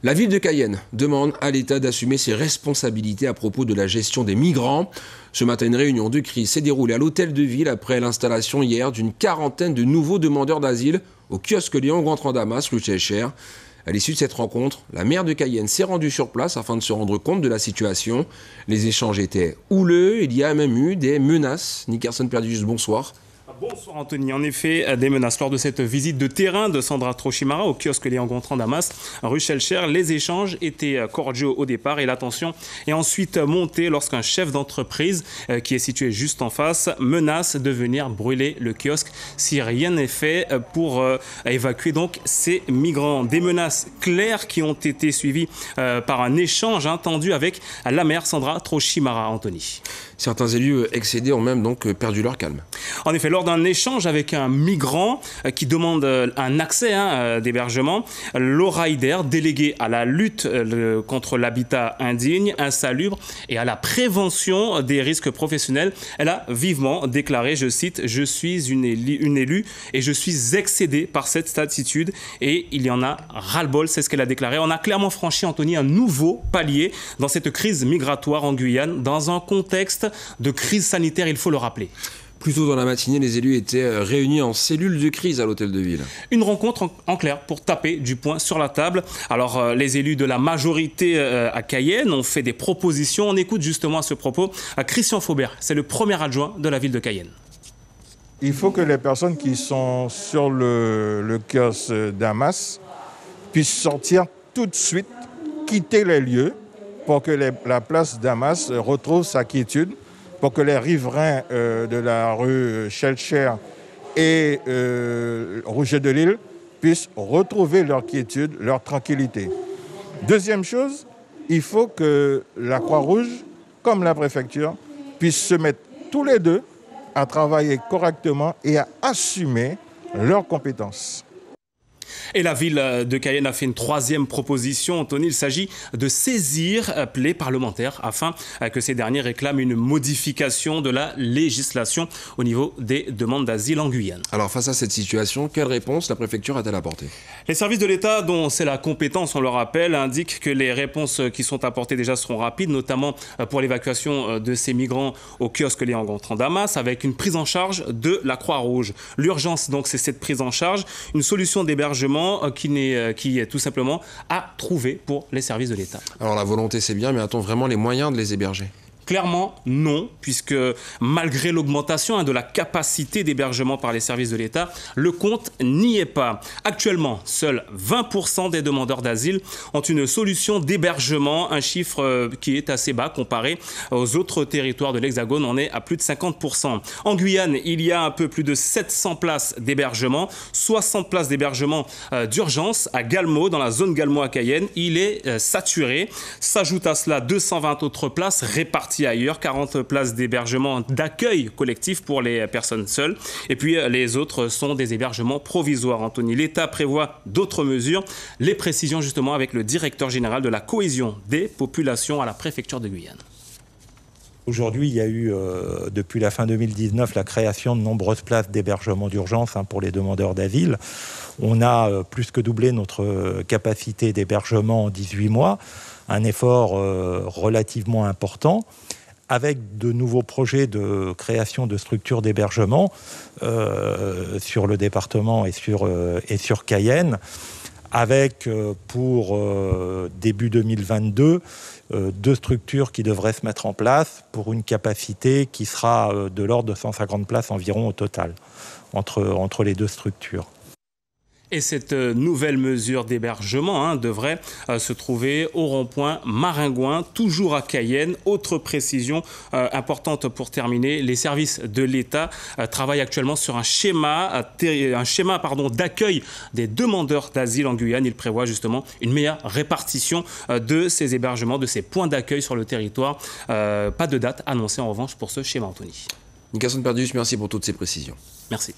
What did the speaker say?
La ville de Cayenne demande à l'État d'assumer ses responsabilités à propos de la gestion des migrants. Ce matin, une réunion de crise s'est déroulée à l'hôtel de ville après l'installation hier d'une quarantaine de nouveaux demandeurs d'asile au kiosque Léon Gontran-Damas, rue Schellcher. À l'issue de cette rencontre, la maire de Cayenne s'est rendue sur place afin de se rendre compte de la situation. Les échanges étaient houleux, il y a même eu des menaces. Nickerson Perdius, bonsoir. Bonsoir Anthony. En effet, des menaces lors de cette visite de terrain de Sandra Trochimara au kiosque Léon Gontran-Damas, rue Schellcher. Les échanges étaient cordiaux au départ et la tension est ensuite montée lorsqu'un chef d'entreprise qui est situé juste en face menace de venir brûler le kiosque si rien n'est fait pour évacuer donc ces migrants. Des menaces claires qui ont été suivies par un échange tendu avec la maire Sandra Trochimara, Anthony. Certains élus excédés ont même donc perdu leur calme. En effet, lors d'un échange avec un migrant qui demande un accès d'hébergement, Laura Hyder, déléguée à la lutte contre l'habitat indigne, insalubre et à la prévention des risques professionnels, elle a vivement déclaré, je cite, « Je suis une élue et je suis excédée par cette attitude et il y en a ras-le-bol », c'est ce qu'elle a déclaré. On a clairement franchi, Anthony, un nouveau palier dans cette crise migratoire en Guyane, dans un contexte de crise sanitaire, il faut le rappeler. Plus tôt dans la matinée, les élus étaient réunis en cellule de crise à l'hôtel de ville. Une rencontre en clair pour taper du poing sur la table. Alors, les élus de la majorité à Cayenne ont fait des propositions. On écoute justement à ce propos Christian Faubert. C'est le premier adjoint de la ville de Cayenne. Il faut que les personnes qui sont sur le kiosque Damas puissent sortir tout de suite, quitter les lieux pour que la place Damas retrouve sa quiétude, pour que les riverains de la rue Schellcher et Rouget de Lille puissent retrouver leur quiétude, leur tranquillité. Deuxième chose, il faut que la Croix-Rouge, comme la préfecture, puissent se mettre tous les deux à travailler correctement et à assumer leurs compétences. Et la ville de Cayenne a fait une troisième proposition, Anthony. Il s'agit de saisir les parlementaires afin que ces derniers réclament une modification de la législation au niveau des demandes d'asile en Guyane. Alors face à cette situation, quelle réponse la préfecture a-t-elle apporté? Les services de l'État, dont c'est la compétence, on le rappelle, indiquent que les réponses qui sont apportées déjà seront rapides, notamment pour l'évacuation de ces migrants au kiosque Léon Gontran-Damas, avec une prise en charge de la Croix-Rouge. L'urgence, donc, c'est cette prise en charge, une solution d'hébergement qui est tout simplement à trouver pour les services de l'État. Alors la volonté c'est bien, mais a-t-on vraiment les moyens de les héberger ? Clairement, non, puisque malgré l'augmentation de la capacité d'hébergement par les services de l'État, le compte n'y est pas. Actuellement, seuls 20% des demandeurs d'asile ont une solution d'hébergement, un chiffre qui est assez bas comparé aux autres territoires de l'Hexagone. On est à plus de 50%. En Guyane, il y a un peu plus de 700 places d'hébergement, 60 places d'hébergement d'urgence à Galmo, dans la zone Galmo à Cayenne. Il est saturé. S'ajoute à cela 220 autres places réparties ailleurs, 40 places d'hébergement d'accueil collectif pour les personnes seules. Et puis les autres sont des hébergements provisoires, Anthony. L'État prévoit d'autres mesures. Les précisions justement avec le directeur général de la cohésion des populations à la préfecture de Guyane. Aujourd'hui, il y a eu, depuis la fin 2019, la création de nombreuses places d'hébergement d'urgence pour les demandeurs d'asile. On a plus que doublé notre capacité d'hébergement en 18 mois, un effort relativement important, avec de nouveaux projets de création de structures d'hébergement sur le département et sur Cayenne, avec pour début 2022 deux structures qui devraient se mettre en place pour une capacité qui sera de l'ordre de 150 places environ au total entre les deux structures. Et cette nouvelle mesure d'hébergement devrait se trouver au rond-point Maringouin, toujours à Cayenne. Autre précision importante pour terminer, les services de l'État travaillent actuellement sur un schéma d'accueil des demandeurs d'asile en Guyane. Il prévoit justement une meilleure répartition de ces hébergements, de ces points d'accueil sur le territoire. Pas de date annoncée en revanche pour ce schéma, Anthony. Nickerson Perdius, merci pour toutes ces précisions. Merci.